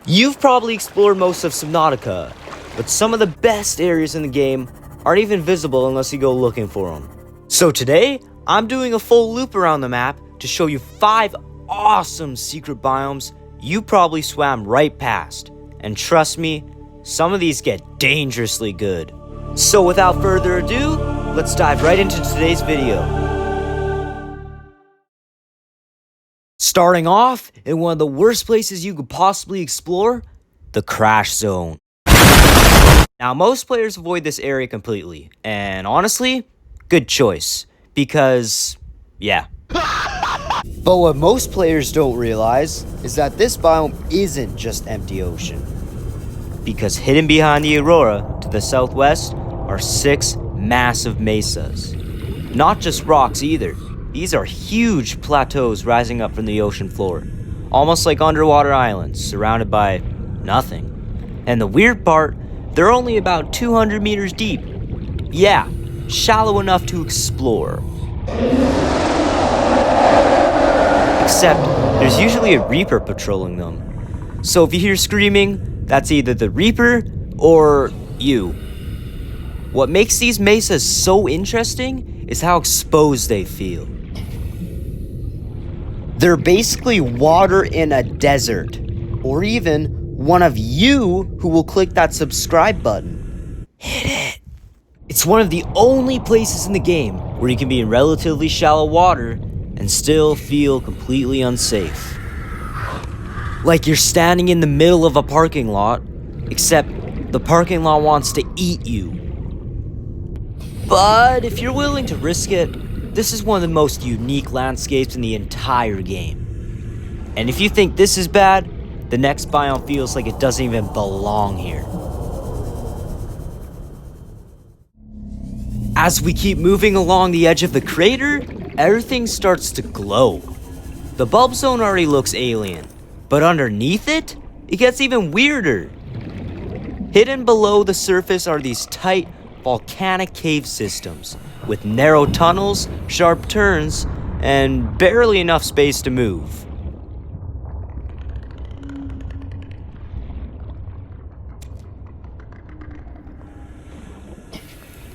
You've probably explored most of Subnautica, but some of the best areas in the game aren't even visible unless you go looking for them. So today, I'm doing a full loop around the map to show you 5 awesome secret biomes you probably swam right past. And trust me, some of these get dangerously good. So without further ado, let's dive right into today's video. Starting off in one of the worst places you could possibly explore, the crash zone. Now, most players avoid this area completely, and honestly, good choice, because, yeah. But what most players don't realize is that this biome isn't just empty ocean. Because hidden behind the Aurora to the southwest are 6 massive mesas. Not just rocks either. These are huge plateaus rising up from the ocean floor, almost like underwater islands surrounded by nothing. And the weird part, they're only about 200 meters deep. Yeah, shallow enough to explore. Except, there's usually a Reaper patrolling them. So if you hear screaming, that's either the Reaper or you. What makes these mesas so interesting is how exposed they feel. They're basically water in a desert, or even one of you who will click that subscribe button. Hit it! It's one of the only places in the game where you can be in relatively shallow water and still feel completely unsafe. Like you're standing in the middle of a parking lot, except the parking lot wants to eat you. But if you're willing to risk it, this is one of the most unique landscapes in the entire game. And if you think this is bad, the next biome feels like it doesn't even belong here. As we keep moving along the edge of the crater, everything starts to glow. The bulb zone already looks alien, but underneath it, it gets even weirder. Hidden below the surface are these tight, volcanic cave systems with narrow tunnels, sharp turns, and barely enough space to move.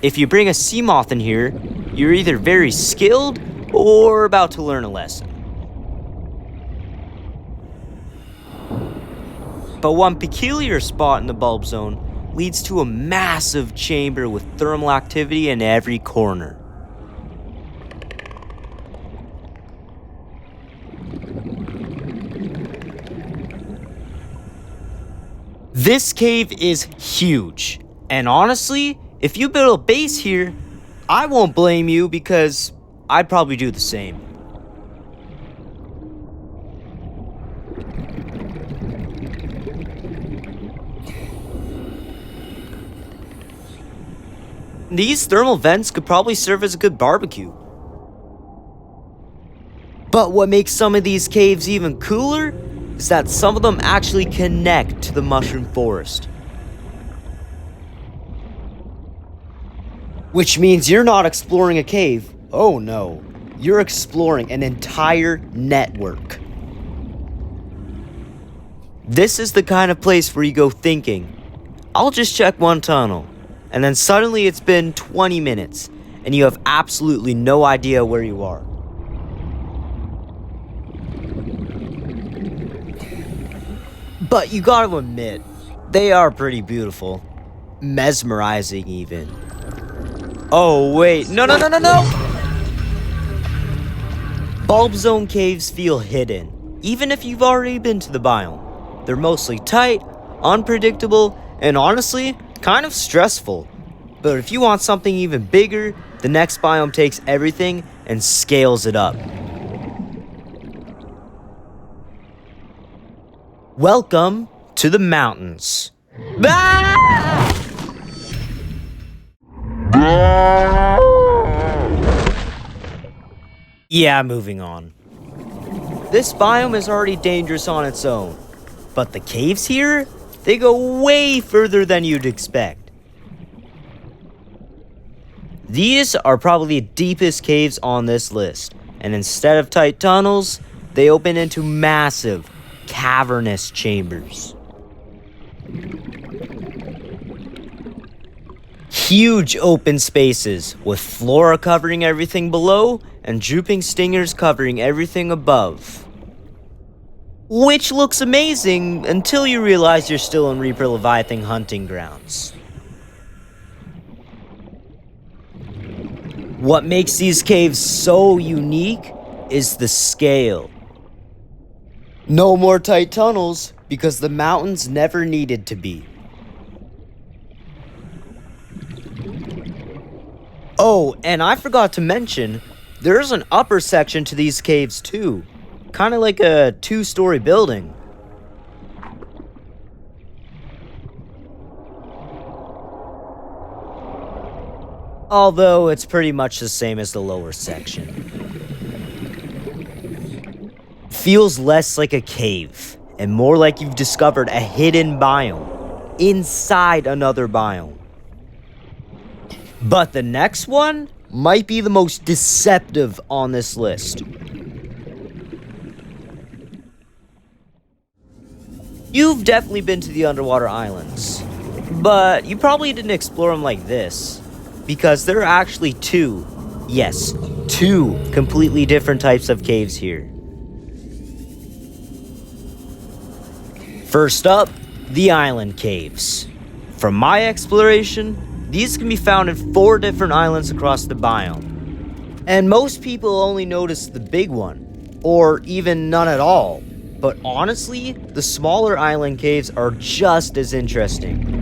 If you bring a sea moth in here, you're either very skilled or about to learn a lesson. But one peculiar spot in the bulb zone leads to a massive chamber with thermal activity in every corner. This cave is huge, and honestly, if you build a base here, I won't blame you because I'd probably do the same. These thermal vents could probably serve as a good barbecue. But what makes some of these caves even cooler is that some of them actually connect to the mushroom forest. Which means you're not exploring a cave. Oh no, you're exploring an entire network. This is the kind of place where you go thinking, I'll just check one tunnel. And then suddenly it's been 20 minutes, and you have absolutely no idea where you are. But you gotta admit, they are pretty beautiful. Mesmerizing even. Oh wait, no! Bulb zone caves feel hidden, even if you've already been to the biome. They're mostly tight, unpredictable, and honestly, kind of stressful. But if you want something even bigger, the next biome takes everything and scales it up. Welcome to the mountains. Yeah, moving on. This biome is already dangerous on its own, but the caves here, they go way further than you'd expect. These are probably the deepest caves on this list, and instead of tight tunnels, they open into massive, cavernous chambers. Huge open spaces with flora covering everything below and drooping stingers covering everything above. Which looks amazing until you realize you're still in Reaper Leviathan hunting grounds. What makes these caves so unique is the scale. No more tight tunnels because the mountains never needed to be. Oh, and I forgot to mention, there's an upper section to these caves too. Kind of like a 2-story building. Although it's pretty much the same as the lower section. Feels less like a cave, and more like you've discovered a hidden biome inside another biome. But the next one might be the most deceptive on this list. You've definitely been to the underwater islands, but you probably didn't explore them like this, because there are actually two completely different types of caves here. First up, the island caves. From my exploration, these can be found in 4 different islands across the biome. And most people only notice the big one, or even none at all. But honestly, the smaller island caves are just as interesting.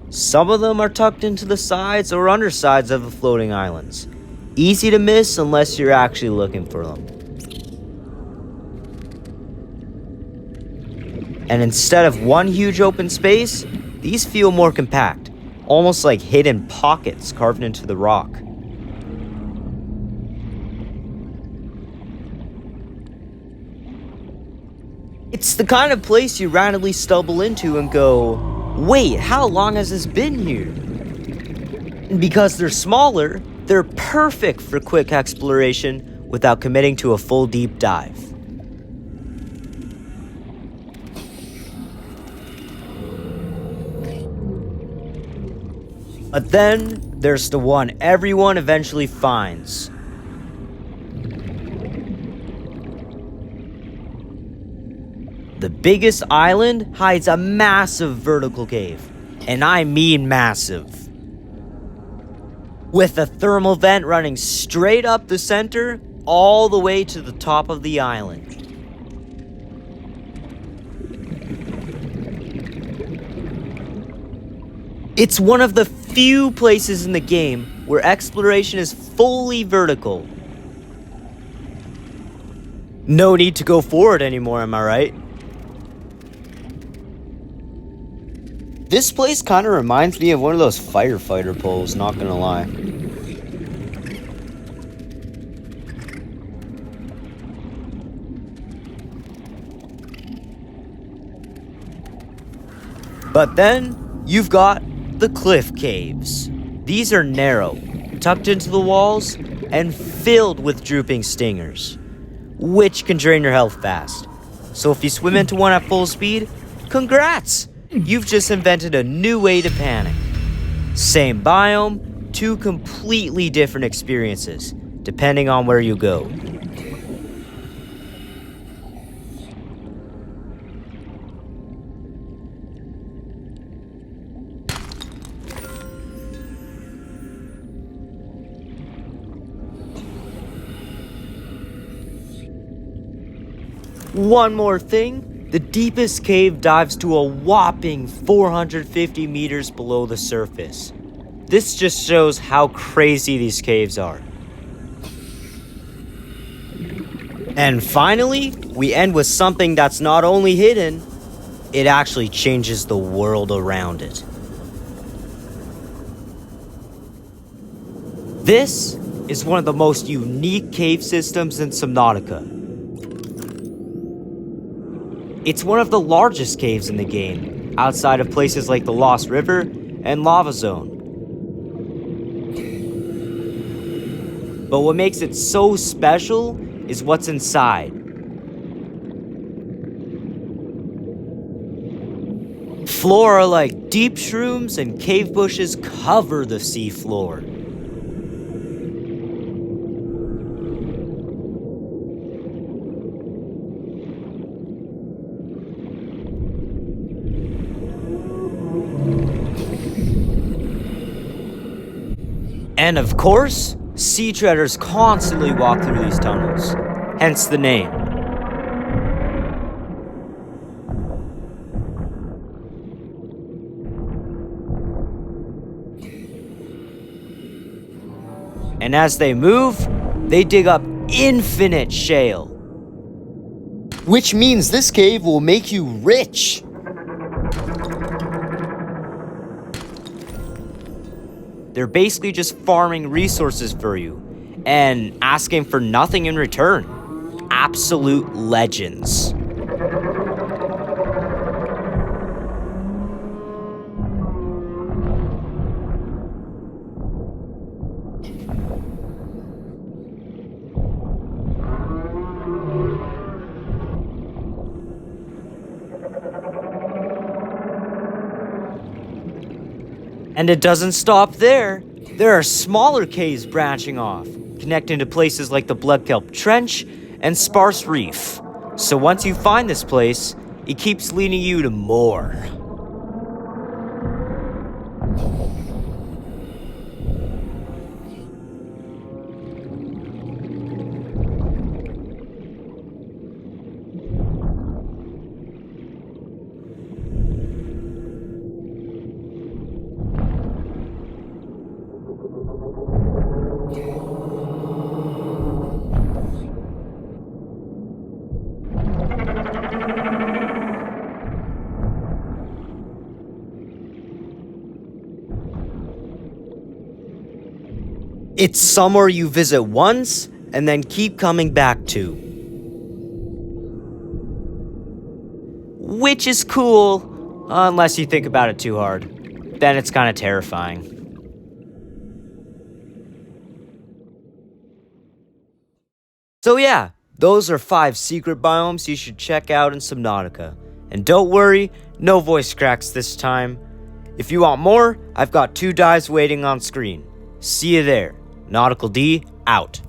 Some of them are tucked into the sides or undersides of the floating islands. Easy to miss unless you're actually looking for them. And instead of one huge open space, these feel more compact, almost like hidden pockets carved into the rock. It's the kind of place you randomly stumble into and go, wait, how long has this been here? And because they're smaller, they're perfect for quick exploration without committing to a full deep dive. But then there's the one everyone eventually finds. The biggest island hides a massive vertical cave, and I mean massive. With a thermal vent running straight up the center, all the way to the top of the island. It's one of the few places in the game where exploration is fully vertical. No need to go forward anymore, am I right? This place kind of reminds me of one of those firefighter poles, not gonna lie. But then, you've got the cliff caves. These are narrow, tucked into the walls, and filled with drooping stingers, which can drain your health fast. So if you swim into one at full speed, congrats! You've just invented a new way to panic. Same biome, 2 completely different experiences, depending on where you go. One more thing. The deepest cave dives to a whopping 450 meters below the surface. This just shows how crazy these caves are. And finally, we end with something that's not only hidden, it actually changes the world around it. This is one of the most unique cave systems in Subnautica. It's one of the largest caves in the game, outside of places like the Lost River and Lava Zone. But what makes it so special is what's inside. Flora like deep shrooms and cave bushes cover the seafloor. And of course, sea treaders constantly walk through these tunnels, hence the name. And as they move, they dig up infinite shale. Which means this cave will make you rich. They're basically just farming resources for you and asking for nothing in return. Absolute legends. And it doesn't stop there. There are smaller caves branching off, connecting to places like the Blood Kelp Trench and Sparse Reef. So once you find this place, it keeps leading you to more. It's somewhere you visit once and then keep coming back to. Which is cool, unless you think about it too hard. Then it's kind of terrifying. So yeah, those are 5 secret biomes you should check out in Subnautica. And don't worry, no voice cracks this time. If you want more, I've got 2 dives waiting on screen. See you there. NauticalD, out.